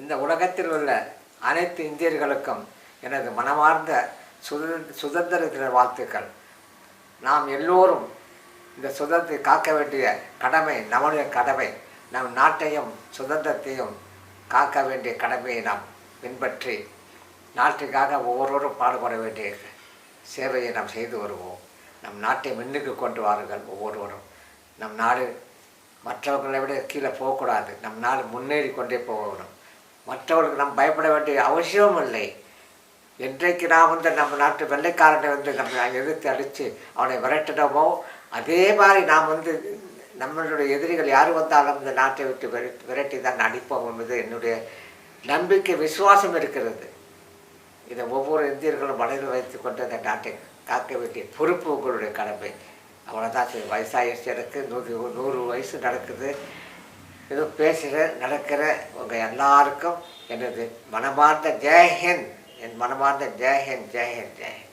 இந்த உலகத்தில் உள்ள அனைத்து இந்தியர்களுக்கும் எனது மனமார்ந்த சுதந்திர தின வாழ்த்துக்கள். நாம் எல்லோரும் இந்த சுதந்திரத்தை காக்க வேண்டிய கடமை நம்முடைய கடமை. நம் நாட்டையும் சுதந்திரத்தையும் காக்க வேண்டிய கடமையை நாம் பின்பற்றி நாட்டுக்காக ஒவ்வொருவரும் பாடுபட வேண்டிய சேவையை நாம் செய்து வருவோம். நம் நாட்டை முன்னுக்கு கொண்டு வாருங்கள் ஒவ்வொருவரும். நம் நாடு மற்றவர்களை விட கீழே போகக்கூடாது. நம் நாடு முன்னேறி கொண்டே போகணும். மற்றவர்களுக்கு நாம் பயப்பட வேண்டிய அவசியமும் இல்லை. என்றைக்கு நாம் நம்ம நாட்டு வெள்ளைக்காரனை நம்ம எதிர்த்து அடித்து அவனை விரட்டினோமோ அதே மாதிரி நாம் நம்மளுடைய எதிரிகள் யார் வந்தாலும் இந்த நாட்டை விட்டு விரட்டி தான் அடிப்போம் என்பது என்னுடைய நம்பிக்கை, விசுவாசம் இருக்கிறது. இதை ஒவ்வொரு இந்தியர்களும் மனதில் வைத்து கொண்டு அந்த நாட்டை காக்க வேண்டிய பொறுப்பு உங்களுடைய கடமை. அவ்வளோதான். வயசாகிடுச்சு, எனக்கு 100 வயசு நடக்குது. ஏதோ பேசுகிற நடக்கிற உங்கள் எல்லாருக்கும் எனது மனமார்ந்த ஜெய்ஹிந்த். என் மனமார்ந்த ஜெய்ஹிந்த், ஜெய்ஹிந்த், ஜெய்ஹிந்த்.